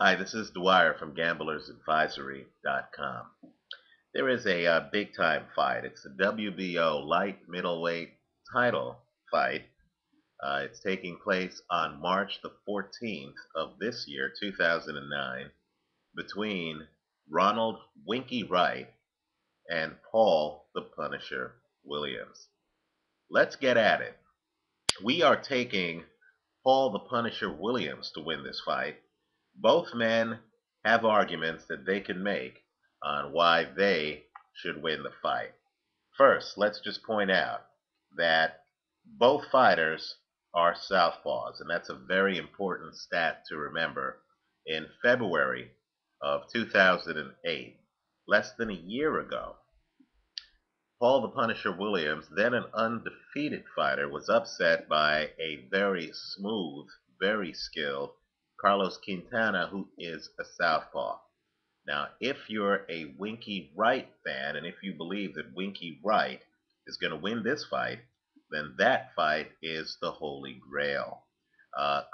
Hi, this is Dwyer from GamblersAdvisory.com. There is a big time fight. It's the WBO light middleweight title fight. It's taking place on March the 14th of this year, 2009, between Ronald Winky Wright and Paul the Punisher Williams. Let's get at it. We are taking Paul the Punisher Williams to win this fight. Both men have arguments that they can make on why they should win the fight. First, let's just point out that both fighters are southpaws, and that's a very important stat to remember. In February of 2008, less than a year ago, Paul the Punisher Williams, then an undefeated fighter, was upset by a very smooth, very skilled Carlos Quintana, who is a southpaw. Now, if you're a Winky Wright fan, and if you believe that Winky Wright is going to win this fight, then that fight is the holy grail.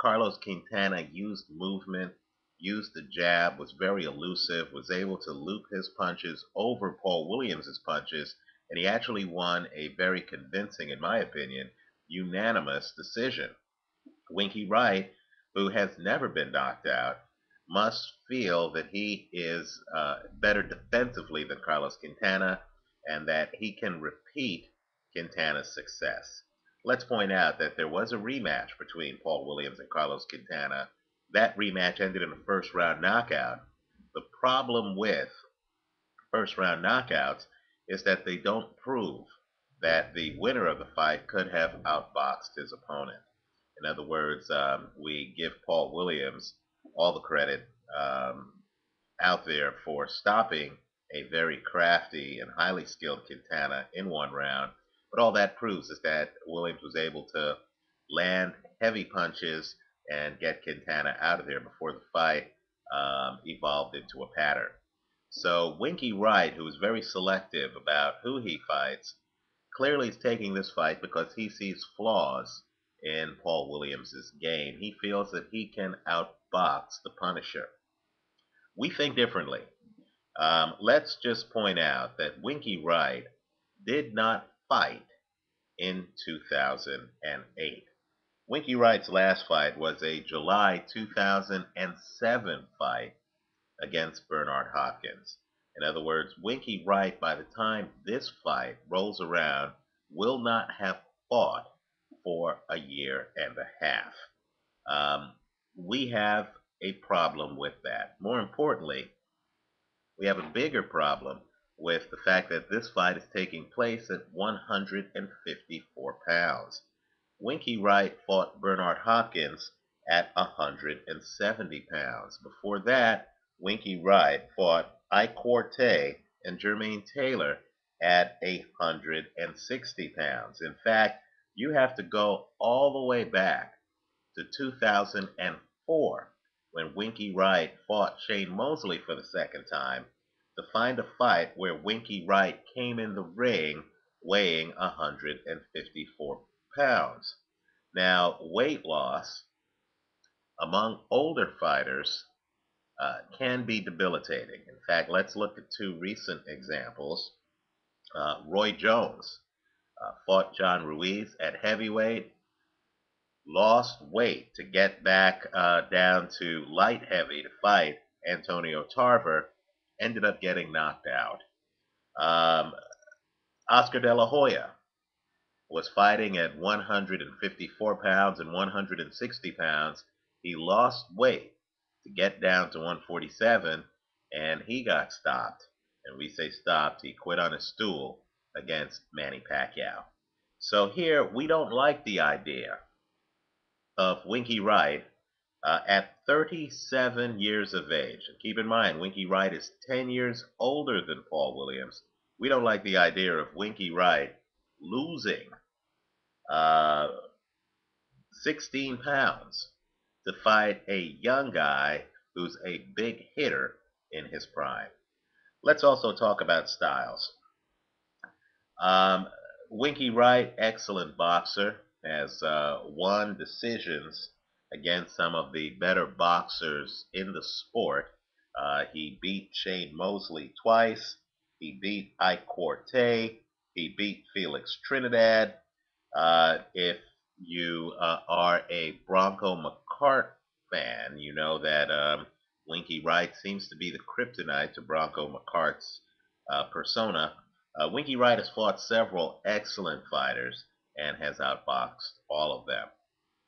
Carlos Quintana used movement, used the jab, was very elusive, was able to loop his punches over Paul Williams' punches, and he actually won a very convincing, in my opinion, unanimous decision. Winky Wright, who has never been knocked out, must feel that he is better defensively than Carlos Quintana and that he can repeat Quintana's success. Let's point out that there was a rematch between Paul Williams and Carlos Quintana. That rematch ended in a first round knockout. The problem with first round knockouts is that they don't prove that the winner of the fight could have outboxed his opponent. In other words, we give Paul Williams all the credit out there for stopping a very crafty and highly skilled Quintana in one round. But all that proves is that Williams was able to land heavy punches and get Quintana out of there before the fight evolved into a pattern. So Winky Wright, who is very selective about who he fights, clearly is taking this fight because he sees flaws in Paul Williams' game. He feels that he can outbox the Punisher. We think differently. Let's just point out that Winky Wright did not fight in 2008. Winky Wright's last fight was a July 2007 fight against Bernard Hopkins. In other words, Winky Wright, by the time this fight rolls around, will not have fought for a year and a half. We have a problem with that. More importantly, we have a bigger problem with the fact that this fight is taking place at 154 pounds. Winky Wright fought Bernard Hopkins at 170 pounds. Before that, Winky Wright fought Ike Quartey and Jermaine Taylor at 160 pounds. In fact, you have to go all the way back to 2004 when Winky Wright fought Shane Mosley for the second time to find a fight where Winky Wright came in the ring weighing 154 pounds. Now, weight loss among older fighters can be debilitating. In fact, let's look at two recent examples. Roy Jones fought John Ruiz at heavyweight, lost weight to get back down to light heavy to fight Antonio Tarver, ended up getting knocked out. Oscar De La Hoya was fighting at 154 pounds and 160 pounds. He lost weight to get down to 147, and he got stopped. And we say stopped, he quit on his stool against Manny Pacquiao. So here, we don't like the idea of Winky Wright at 37 years of age. And keep in mind, Winky Wright is 10 years older than Paul Williams. We don't like the idea of Winky Wright losing 16 pounds to fight a young guy who's a big hitter in his prime. Let's also talk about styles. Winky Wright, excellent boxer, has won decisions against some of the better boxers in the sport. He beat Shane Mosley twice. He beat Ike Quartey. He beat Felix Trinidad. If you are a Bronco McCart fan, you know that Winky Wright seems to be the kryptonite to Bronco McCart's persona. Winky Wright has fought several excellent fighters and has outboxed all of them.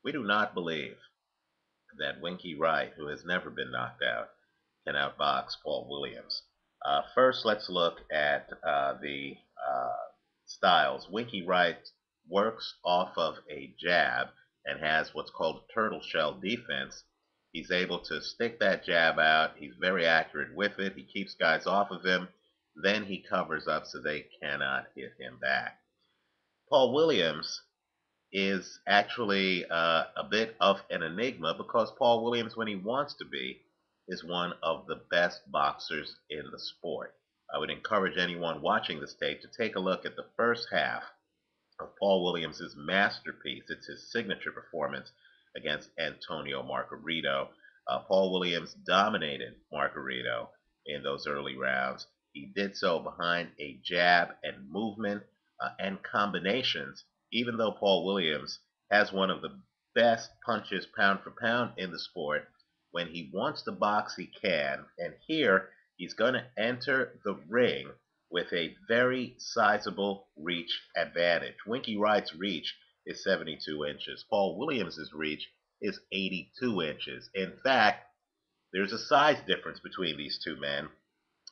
We do not believe that Winky Wright, who has never been knocked out, can outbox Paul Williams. First, let's look at the styles. Winky Wright works off of a jab and has what's called turtle shell defense. He's able to stick that jab out. He's very accurate with it. He keeps guys off of him. Then he covers up so they cannot hit him back. Paul Williams is actually a bit of an enigma because Paul Williams, when he wants to be, is one of the best boxers in the sport. I would encourage anyone watching this tape to take a look at the first half of Paul Williams' masterpiece. It's his signature performance against Antonio Margarito. Paul Williams dominated Margarito in those early rounds. He did so behind a jab and movement and combinations, even though Paul Williams has one of the best punches pound for pound in the sport. When he wants to box, he can. And here, he's going to enter the ring with a very sizable reach advantage. Winky Wright's reach is 72 inches. Paul Williams' reach is 82 inches. In fact, there's a size difference between these two men.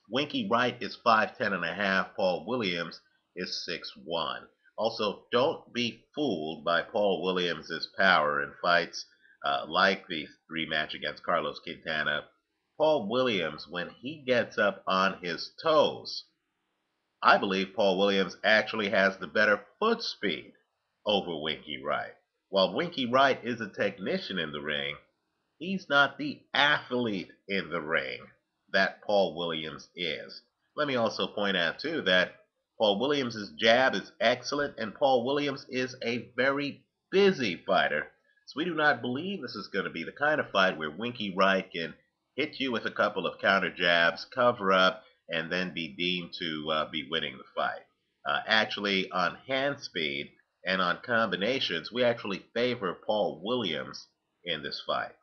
Winky Wright is 5'10 and a half. Paul Williams is 6'1". Also, don't be fooled by Paul Williams' power in fights like the rematch against Carlos Quintana. Paul Williams, when he gets up on his toes, I believe Paul Williams actually has the better foot speed over Winky Wright. While Winky Wright is a technician in the ring, he's not the athlete in the ring that Paul Williams is. Let me also point out, too, that Paul Williams' jab is excellent, and Paul Williams is a very busy fighter. So we do not believe this is going to be the kind of fight where Winky Wright can hit you with a couple of counter jabs, cover up, and then be deemed to be winning the fight. Actually, on hand speed and on combinations, we actually favor Paul Williams in this fight.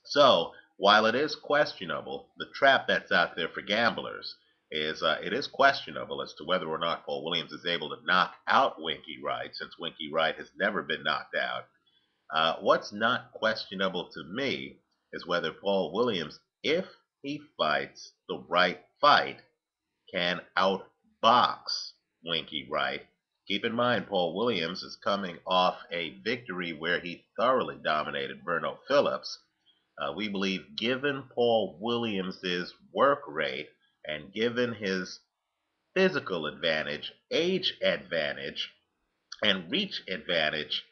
So, while it is questionable, the trap that's out there for gamblers is it is questionable as to whether or not Paul Williams is able to knock out Winky Wright, since Winky Wright has never been knocked out. What's not questionable to me is whether Paul Williams, if he fights the right fight, can outbox Winky Wright. Keep in mind, Paul Williams is coming off a victory where he thoroughly dominated Verno Phillips. We believe, given Paul Williams' work rate and given his physical advantage, age advantage, and reach advantage,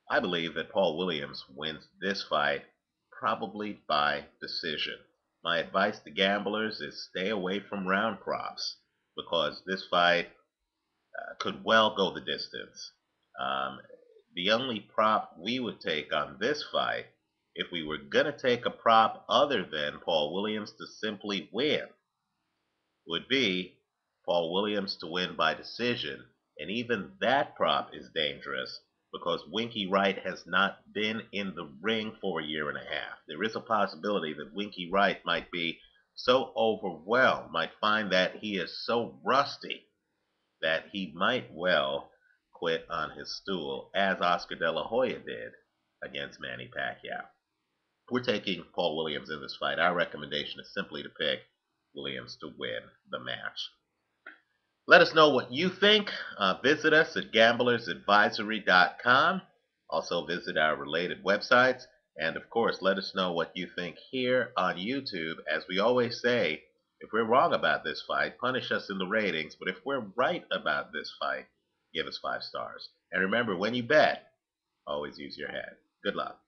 I believe that Paul Williams wins this fight probably by decision. My advice to gamblers is stay away from round props because this fight could well go the distance. Um, the only prop we would take on this fight, if we were going to take a prop other than Paul Williams to simply win, would be Paul Williams to win by decision. And even that prop is dangerous because Winky Wright has not been in the ring for a year and a half. There is a possibility that Winky Wright might be so overwhelmed, might find that he is so rusty that he might well quit on his stool, as Oscar De La Hoya did against Manny Pacquiao. We're taking Paul Williams in this fight. Our recommendation is simply to pick Williams to win the match. Let us know what you think. Visit us at gamblersadvisory.com. Also visit our related websites. And of course, let us know what you think here on YouTube. As we always say, if we're wrong about this fight, punish us in the ratings. But if we're right about this fight, give us 5 stars. And remember, when you bet, always use your head. Good luck.